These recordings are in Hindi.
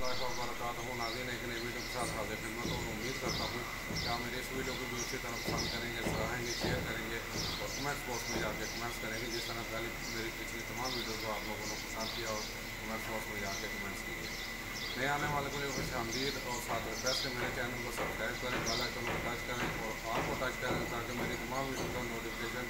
वबरकातुहू। नाज़रीन, एक नई वीडियो के साथ हाजिर खिदमत और उम्मीद करता हूँ कि आप मेरे इस वीडियो को भी उसी तरह पसंद करेंगे, सराहेंगे, शेयर करेंगे और कमेंट्स बॉक्स में जाके कमेंट्स करेंगे जिस तरह पहले मेरी पिछली तमाम वीडियो को आप लोगों ने पसंद किया और कमेंट्स बॉक्स में जाके कमेंट्स कीजिए। नए आने वाले को खुश आमदीद और साथ रिक्वेस्ट है मेरे चैनल को सब्सक्राइब करें, बेल आइकन को टच करें और ऑल को टच करें ताकि मेरी तमाम वीडियो का नोटिफिकेशन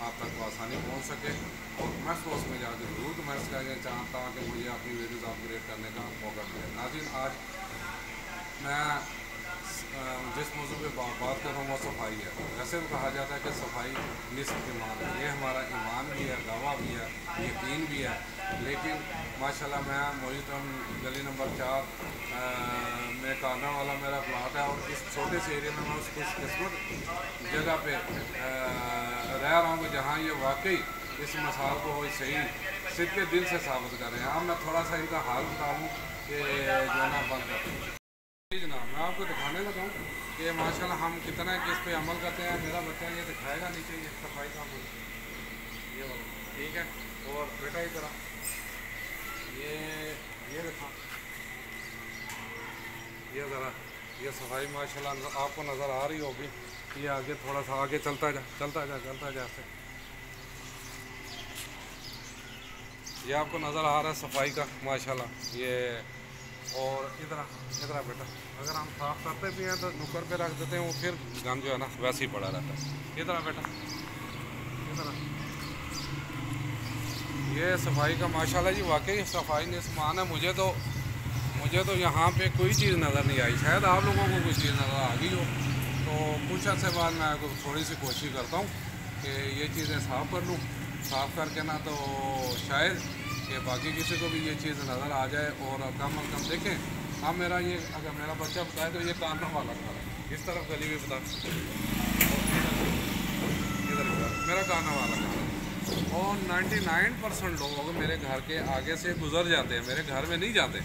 आप तक आसानी पहुंच सके। और कमेंट्स बॉक्स में जाकर जरूर कमेंट्स करेंगे ताकि मुझे अपनी वीडियोज़ अपग्रेड करने का मौका मिले। नाज़रीन, आज मैं जिस मौजूद पे बात कर रहा हूँ वो सफाई है। वैसे भी कहा जाता है कि सफाई निस्फ ईमान है। ये हमारा ईमान भी है, दावा भी है, यकीन भी है। लेकिन माशाल्लाह मैं मोहितम गली नंबर 4 में काना वाला मेरा प्लाट है और इस छोटे से एरिया में मैं उस खुशकिस्मत जगह पे रह रहा हूँ कि जहाँ ये वाकई इस मिसाल को सही सिद्ध के दिल से साबित कर रहे हैं। अब मैं थोड़ा सा इनका हाल बताऊँ कि जो है ना बंद करते हैं। जनाब, मैं आपको दिखाने लगा हूँ कि माशाल्लाह हम कितना किस पे अमल करते हैं। मेरा बच्चा ये दिखाएगा नीचे ये सफाई का अमल, ये वाला ठीक है। और बेटा ही तरह ये देखा, ये ज़रा ये सफाई माशाल्लाह आपको नज़र आ रही होगी। ये आगे थोड़ा सा आगे चलता जा ऐसे ये आपको नज़र आ रहा है सफाई का माशाल्लाह। ये और इधर बेटा, अगर हम साफ़ करते भी हैं तो नुक्कड़ पे रख देते हैं, वो फिर गंद जो है ना वैसे ही पड़ा रहता है। इधर बेटा, इधर ये सफाई का माशाल्लाह जी वाकई सफाई ने सामान है। मुझे तो यहाँ पे कोई चीज़ नज़र नहीं आई, शायद आप लोगों को कोई चीज़ नज़र आ गई हो। तो कुछ अर्से बाद मैं थोड़ी सी कोशिश करता हूँ कि ये चीज़ें साफ़ कर लूँ, साफ़ करके ना तो शायद कि बाकी किसी को भी ये चीज़ नज़र आ जाए और कम अज़ कम देखें। अब मेरा ये अगर मेरा बच्चा बताए तो ये कानों वाला खड़ा है, इस तरफ गली में बता, इधर मेरा कानों वाला खड़ा है। और 99% लोग मेरे घर के आगे से गुजर जाते हैं, मेरे घर में नहीं जाते,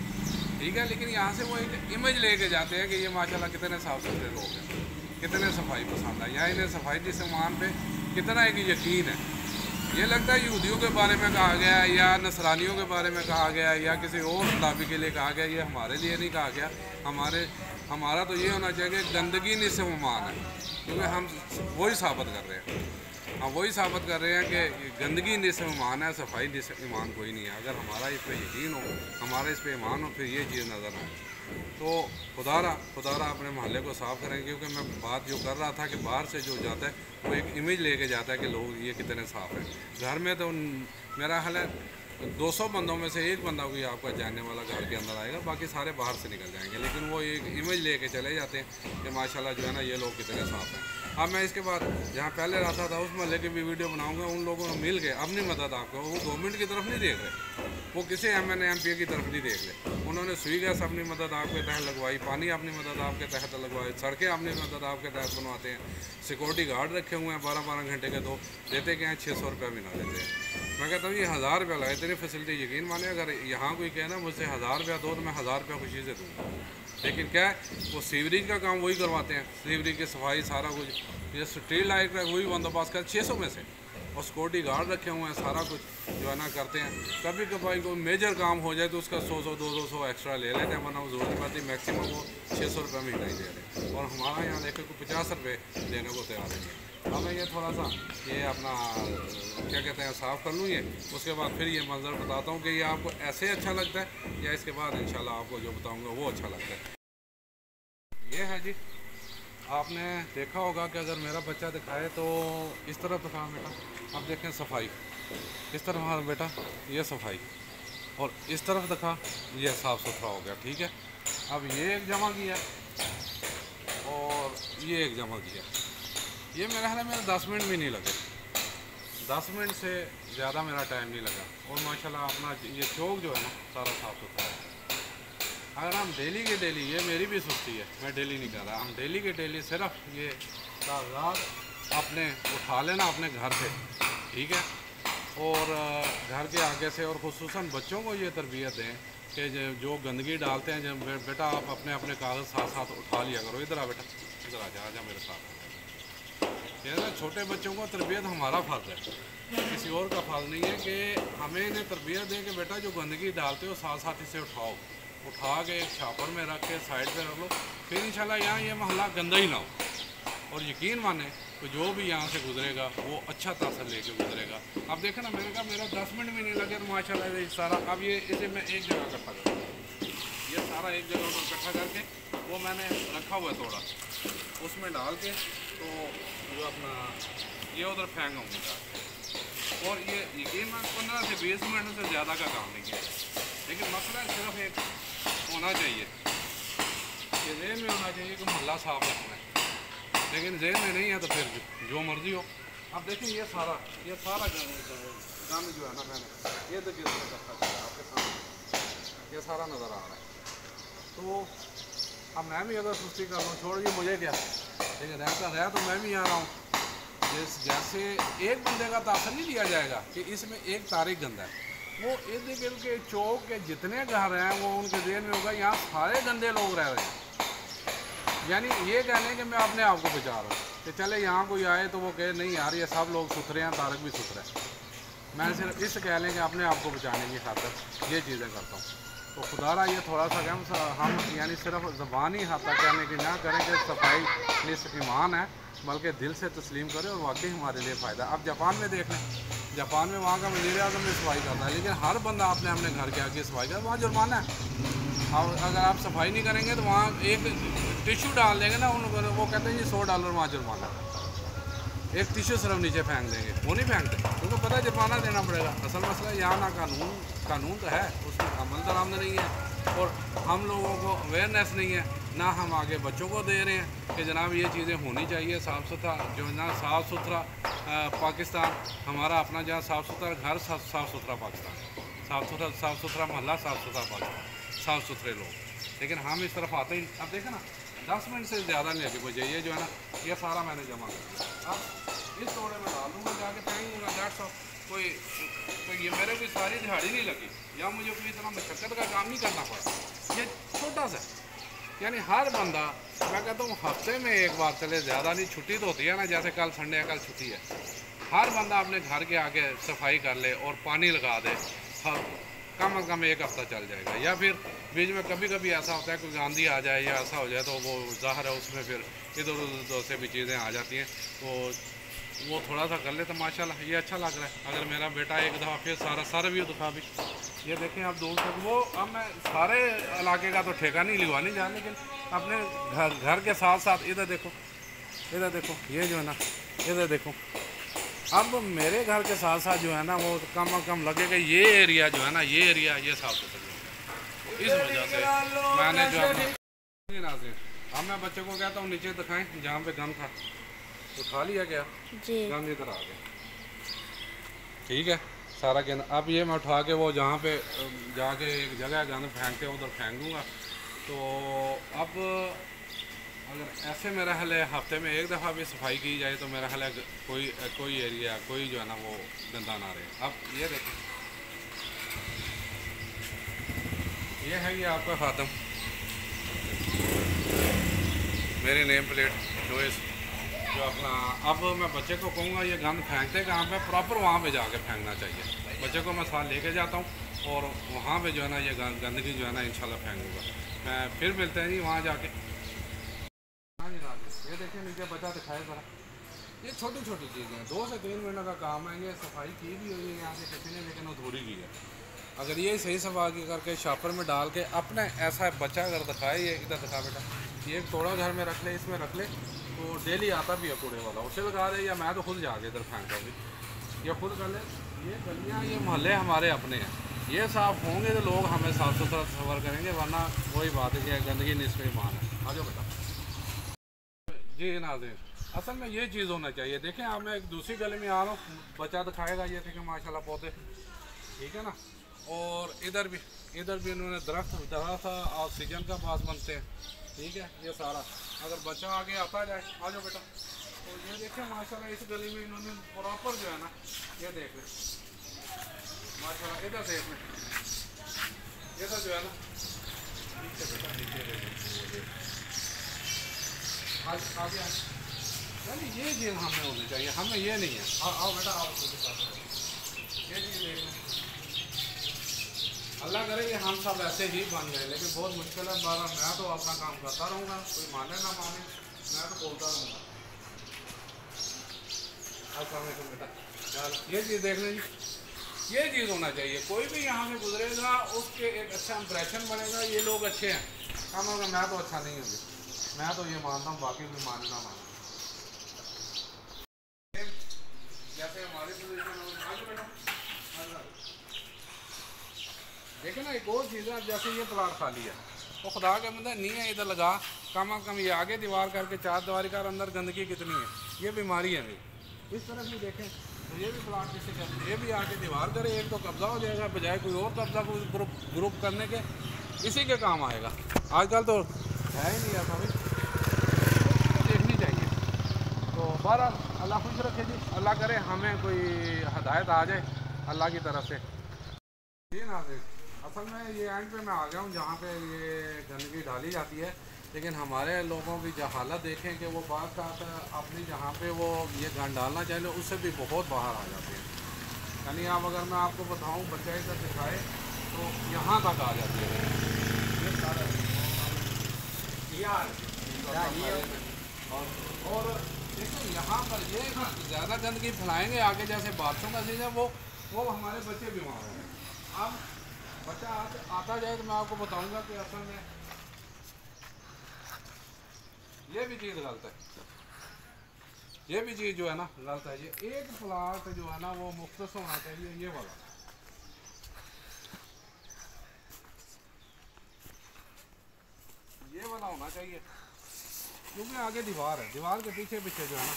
ठीक है। लेकिन यहाँ से वो एक इमेज लेके जाते हैं कि ये माशाल्लाह कितने साफ़ सुथरे लोग हैं, कितने सफाई पसंद है, या इन्हें सफाई के सामान पे कितना एक यकीन है। ये लगता है यहूदियों के बारे में कहा गया है या नसरानियों के बारे में कहा गया है या किसी और मुताबिक के लिए कहा गया, ये हमारे लिए नहीं कहा गया। हमारा तो ये होना चाहिए कि गंदगी निस्फ ईमान है, क्योंकि हम वही साबित कर रहे हैं, हम वही साबित कर रहे हैं कि गंदगी निस्फ ईमान है, सफाई निस्फ ईमान कोई नहीं है। अगर हमारा इस पर यकीन हो, हमारा इस पर ईमान हो, फिर ये चीज़ नज़र आए तो खुदारा अपने मोहल्ले को साफ़ करें। क्योंकि मैं बात जो कर रहा था कि बाहर से जो जाता है वो एक इमेज लेके जाता है कि लोग ये कितने साफ़ हैं। घर में तो मेरा हाल है 200 बंदों में से एक बंदा कोई आपका जानने वाला घर के अंदर आएगा, बाकी सारे बाहर से निकल जाएंगे। लेकिन वो एक इमेज लेके चले जाते हैं कि माशाल्लाह जो है ना ये लोग कितने साफ़ हैं। अब मैं इसके बाद जहाँ पहले रहता था उस मोहल्ले की भी वीडियो बनाऊँगा। उन लोगों ने मिल के अपनी मदद आपको, वो गवर्नमेंट की तरफ नहीं देख रहे, वो किसी MNA MP की तरफ नहीं देख रहे। उन्होंने सुई गैस अपनी मदद आपके तहत लगवाई, पानी अपनी मदद आपके तहत लगवाई, सड़कें अपनी मदद आपके तहत बनवाते हैं, सिक्योरिटी गार्ड रखे हुए हैं 12-12 घंटे के, दो देते क्या हैं 600 रुपये भी ना देते हैं। मैं कहता हूँ ये 1000 रुपया लगे, इतनी फैसिलिटी यकीन माने अगर यहाँ कोई कहना मुझसे 1000 रुपया दो तो मैं 1000 रुपया खुशी से दूँगा। लेकिन क्या है वो सीवरेज का काम वही करवाते हैं, सीवरेज की सफाई सारा कुछ, ये स्ट्रीट लाइट का वही बंदोबस्त कर 600 में से, और सिक्योरिटी गार्ड रखे हुए हैं, सारा कुछ जो है ना करते हैं। कभी कभाई कोई मेजर काम हो जाए तो उसका 100-200 एक्स्ट्रा ले लेते हैं, वरना वो जरूरत पड़ती मैक्सिमम वो 600 रुपये महीना ही दे रहे हैं। और हमारा यहाँ देखे कोई 50 रुपये देने को तैयार है। अब मैं ये थोड़ा सा ये अपना क्या कहते हैं साफ़ कर लूँ ये, उसके बाद फिर ये मंजर बताता हूँ कि ये आपको ऐसे अच्छा लगता है या इसके बाद इंशाल्लाह आपको जो बताऊँगा वो अच्छा लगता है। ये है जी, आपने देखा होगा कि अगर मेरा बच्चा दिखाए तो इस तरफ दिखा बेटा, अब देखें सफाई, इस तरफ हाँ बेटा ये सफाई, और इस तरफ दिखा ये साफ़ सुथरा हो गया, ठीक है। अब ये एक जमा किया और ये एक जमा किया, ये मेरे ख्याल में 10 मिनट भी नहीं लगे, 10 मिनट से ज़्यादा मेरा टाइम नहीं लगा। और माशाल्लाह अपना ये चौक जो है ना सारा साफ़ सुथरा है। अगर हम डेली के डेली, ये मेरी भी सुस्ती है, मैं डेली नहीं कर रहा, हम डेली के डेली सिर्फ ये कागजात अपने उठा लेना अपने घर से, ठीक है। और घर के आगे से, और ख़ुसूसन बच्चों को ये तरबियत दें कि जो गंदगी डालते हैं जब बेटा आप अपने अपने कागज़ साथ साथ उठा लिया करो। इधर आ बेटा, इधर आ जा मेरे साथ। ये ना छोटे बच्चों को तरबियत हमारा फ़र्ज़ है, किसी और का फ़र्ज़ नहीं है कि हमें इन्हें तरबियत दें कि बेटा जो गंदगी डालते हो साथ साथ इसे उठाओ, उठा के एक छापर में रख के साइड पे रख लो, फिर इंशाल्लाह यहाँ ये मोहल्ला गंदा ही ना हो। और यकीन माने तो जो भी यहाँ से गुजरेगा वो अच्छा तासर लेके गुजरेगा। अब देखें ना, मैंने कहा मेरा 10 मिनट भी नहीं लगे तो माशाल्लाह ये सारा, अब ये इसे मैं एक जगह इकट्ठा करूँगा, ये सारा एक जगह पर इकट्ठा करके वो मैंने रखा हुआ है थोड़ा, उसमें डाल के तो जो अपना ये उधर फेंकूँगी डाल के। और ये यकीन मैं 15 से 20 मिनट से ज़्यादा का काम नहीं किया, लेकिन मसला सिर्फ एक होना चाहिए कि जेहन में होना चाहिए कि मोहल्ला साफ रखना है, लेकिन जेहन में नहीं है तो फिर जो मर्जी हो। अब देखिए ये सारा गंद जो है ना, मैंने ये तो गिर रखा है आपके सामने, ये सारा नज़र आ रहा है। तो अब मैं भी अगर सुस्ती कर लूँ, छोड़िए मुझे क्या, लेकिन रह तो मैं भी आ रहा हूँ। जैसे एक बंदे का तासर नहीं लिया जाएगा कि इसमें एक तारीख गंदा है, वो इर्द गिर्द के चौक के जितने घर हैं वो उनके जेल में होगा यहाँ सारे गंदे लोग रह रहे हैं। यानी ये कह लें कि मैं अपने आप को बचा रहा हूँ कि चले यहाँ कोई आए तो वो कहे नहीं यार ये सब लोग सुथरे हैं, तारक भी सुथरा है। मैं सिर्फ इस कह लें कि अपने आप को बचाने की खातिर ये चीज़ें करता हूँ। तो खुदारा ये थोड़ा सा हम यानी सिर्फ ज़बान ही हाथा कहने की ना करें कि सफाई निस्फ़ ईमान है, बल्कि दिल से तस्लीम करें और वाकई हमारे लिए फ़ायदा। अब जापान में देख लें, जापान में वहाँ का वज़ीर आज़म भी सफाई करता है, लेकिन हर बंदा अपने अपने घर के आगे सफाई करता है, वहाँ जुर्माना है। और अगर आप सफाई नहीं करेंगे तो वहाँ एक टिशू डाल देंगे ना, वो कहते हैं जी $100 वहाँ जुर्माना, एक टिशू सिर्फ नीचे फेंक देंगे, वो नहीं फेंकते क्योंकि पता है जुर्माना देना पड़ेगा। असल मसला यहाँ ना कानून तो है, उसमें अमल दरामद नहीं है, और हम लोगों को अवेयरनेस नहीं है, ना हम आगे बच्चों को दे रहे हैं कि जनाब ये चीज़ें होनी चाहिए, साफ़ सुथरा जो है ना, साफ़ सुथरा पाकिस्तान हमारा अपना, जहाँ साफ़ सुथरा घर, साफ़ सुथरा पाकिस्तान, साफ़ सुथरा मोहल्ला, साफ़ सुथरा पाकिस्तान, साफ़ सुथरे लोग। लेकिन हम इस तरफ आते ही। अब देखें ना 10 मिनट से ज़्यादा नहीं लगे मुझे, ये जो है ना ये सारा मैंने जमा कर दिया। अब इस तोड़े में डाल दूँगा, जाके फेंकूँगा, 150 कोई ये मेरे कोई सारी दिहाड़ी नहीं लगी, या मुझे कोई इतना मशक्क़त का काम नहीं करना पड़ा, ये छोटा सा। यानी हर बंदा, मैं कहता हूँ हफ्ते में एक बार चले, ज़्यादा नहीं, छुट्टी तो होती है ना, जैसे कल संडे है, कल छुट्टी है, हर बंदा अपने घर के आगे सफाई कर ले और पानी लगा दे, कम अज़ कम एक हफ़्ता चल जाएगा। या फिर बीच में कभी कभी ऐसा होता है कोई आंधी आ जाए या ऐसा हो जाए तो वो ज़ाहिर है उसमें फिर इधर उधर से भी चीज़ें आ जाती हैं, तो वो थोड़ा सा कर ले तो माशाल्लाह ये अच्छा लग रहा है। अगर मेरा बेटा एक दफ़ा फिर सारा व्यू दिखा भी, ये देखें आप दूर तक वो, अब मैं सारे इलाके का तो ठेका नहीं लिवाने जा, लेकिन अपने घर के साथ साथ इधर देखो, ये जो है ना, इधर देखो, अब मेरे घर के साथ साथ जो है ना वो कम से कम लगेगा ये एरिया जो है ना, ये एरिया ये साफ सुथरा, इस वजह से मैंने जो है अब मैं बच्चे को कहता हूँ नीचे दिखाएं जहाँ पे गन था, उठा लिया गया गन, इधर आ गया, ठीक है सारा गन। अब ये मैं उठा के वो जहाँ पे जाके एक जगह गन फेंक के उधर फेंक दूँगा। तो अब अगर ऐसे मेरा हाल है हफ्ते में एक दफ़ा भी सफाई की जाए तो मेरा हाल है कोई एरिया कोई जो है ना वो गंदा ना रहे। अब ये देखें, ये है ये आपका ख़ातम, मेरी नेम प्लेट जो अपना। अब मैं बच्चे को कहूँगा ये गंद फेंकते कहाँ पे, प्रॉपर वहाँ पे जाके फेंकना चाहिए। बच्चे को मैं साथ लेके जाता हूँ और वहाँ पे जो है ना ये गंदगी जो है ना इंशाल्लाह फेंकूँगा मैं। फिर मिलते हैं जी वहाँ जाके। हाँ जी ये देखिए नीचे बच्चा दिखाए ज़रा, ये छोटी छोटी चीज़ें हैं, 2 से 3 मिनट का काम है। ये सफाई की भी हुई है यहाँ से किसी ने, लेकिन अधूरी की है। अगर ये सही सफाई करके शापर में डाल के अपने ऐसा बच्चा अगर दिखाए, ये इधर दिखा बेटा, ये एक थोड़ा घर में रख ले, इसमें रख ले तो डेली आता भी है कूड़े वाला, उसे लगा दे, या मैं तो खुद जाके इधर फेंकता भी, या खुद कर ले। ये गलियाँ ये मोहल्ले हमारे अपने हैं, ये साफ़ होंगे तो लोग हमें साफ़ सुथरा सफर करेंगे, वरना वही बात है कि गंदगी निस्फ़ ईमान है। आ जाओ बेटा जी नाज़रीन, असल में ये चीज़ होना चाहिए। देखें आप, मैं एक दूसरी गली में आ रहा हूँ, बच्चा दिखाएगा, ये देखें माशाल्लाह पौधे, ठीक है ना। और इधर भी इन्होंने दरख्त ऑक्सीजन का पास बनते हैं, ठीक है। ये सारा अगर बच्चा आगे आता जाए, आ जाओ बेटा, तो ये देखें माशाल्लाह इस गली में इन्होंने प्रॉपर जो है ना, ये देख लें माशाल्लाह, इधर देख लें, इधर जो है ना नीचे बेटा, नीचे आगे यानी ये चीज़ हमें होनी चाहिए, हमें ये नहीं है। आओ बेटा, आओ ये चीज़ देख लें, अल्लाह करे कि हम सब ऐसे ही बन गए, लेकिन बहुत मुश्किल है। बारह मैं तो अपना काम करता रहूँगा, कोई माने ना माने, मैं तो बोलता रहूँगा। अस्सलाम वालेकुम बेटा, चल ये चीज़ देख लें जी, ये चीज़ होना चाहिए। कोई भी यहाँ से गुजरेगा उसके एक अच्छा इंप्रेशन बनेगा, ये लोग अच्छे हैं। कम होगा मैं तो अच्छा नहीं हूँ, मैं तो ये मानता हूँ, बाकी भी माने ना माने। जैसे हमारी पोजीशन देखे ना, एक और चीज़ है, जैसे ये प्लाट खाली है तो खुदा के बंदा नहीं है इधर लगा, कम अज़ कम ये आगे दीवार करके चार दीवारी का, अंदर गंदगी कितनी है, ये बीमारी है मेरी। इस तरफ भी देखें तो ये भी प्लाट किसी का, ये भी आके दीवार करे, एक तो कब्जा हो जाएगा, बजाय कोई और कब्जा को ग्रुप करने के, इसी के काम आएगा। आजकल तो है ही नहीं ऐसा भी, देखनी चाहिए। तो बहरहाल अल्लाह खुश रखे जी, अल्लाह करे हमें कोई हदायत आ जाए अल्लाह की तरफ से। जी नाज़रीन, असल में ये एंड पे मैं आ गया हूँ जहाँ पे ये गंदगी डाली जाती है, लेकिन हमारे लोगों की जहालत देखें कि वो बात का अपनी जहाँ पे वो ये गंद डालना चाहिए उससे भी बहुत बाहर आ जाते हैं। यानी आप अगर मैं आपको बताऊँ, बच्चा इधर दिखाए तो यहाँ तक आ जाती है ये सारा और देखो यहाँ पर ये ज़्यादा गंदगी फैलाएंगे आगे, जैसे बारिशों का सीजन वो हमारे बच्चे बीमार होंगे। अब बच्चा आता जाए तो मैं आपको बताऊंगा कि असल में ये भी चीज़ गलत है, ये भी चीज़ जो है ना गलत है। ये एक प्लाट जो है ना वो मुख्तस होना चाहिए, ये वाला होना चाहिए, क्योंकि आगे दीवार है, दीवार के पीछे पीछे जो है ना,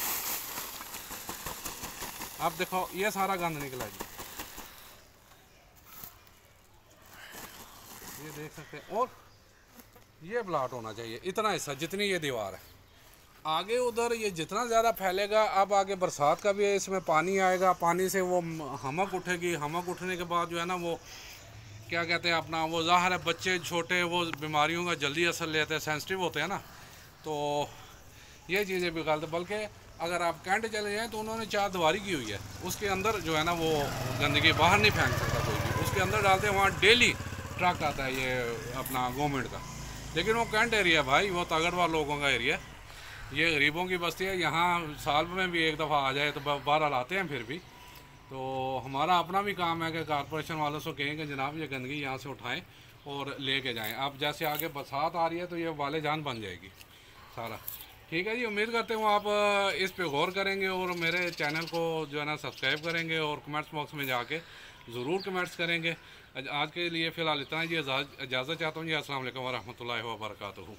आप देखो ये सारा गंद निकला जी, ये देख सकते हैं। और ये प्लाट होना चाहिए इतना हिस्सा जितनी ये दीवार है, आगे उधर ये जितना ज़्यादा फैलेगा, अब आगे बरसात का भी है, इसमें पानी आएगा, पानी से वो हमक उठेगी, हमक उठने के बाद जो है ना वो क्या कहते हैं अपना, वो ज़ाहिर है बच्चे छोटे वो बीमारियों का जल्दी असर लेते हैं, सेंसिटिव होते हैं ना, तो ये चीज़ें भी गलत। बल्कि अगर आप कैंट चले जाएँ तो उन्होंने चार दीवारी की हुई है, उसके अंदर जो है ना वो गंदगी बाहर नहीं फेंक सकता कोई भी, उसके अंदर डालते हैं, वहाँ डेली ट्रक आता है ये अपना गवर्नमेंट का। लेकिन वो कैंट एरिया भाई, वो तगड़वा लोगों का एरिया, ये गरीबों की बस्ती है। यहाँ साल में भी एक दफ़ा आ जाए तो बहरहाल आते हैं फिर भी। तो हमारा अपना भी काम है कि कॉरपोरेशन वालों से कहें कि जनाब ये गंदगी यहाँ से उठाएं और लेके जाएं। अब जैसे आगे बरसात आ रही है तो ये वाले जान बन जाएगी सारा। ठीक है जी, उम्मीद करते हूँ आप इस पे गौर करेंगे और मेरे चैनल को जो है ना सब्सक्राइब करेंगे और कमेंट्स बॉक्स में जाके ज़रूर कमेंट्स करेंगे। आज के लिए फ़िलहाल इतना ही जी, इजाज़त चाहता हूँ जी। अस्सलाम वालेकुम व रहमतुल्लाहि व बरकातुहू।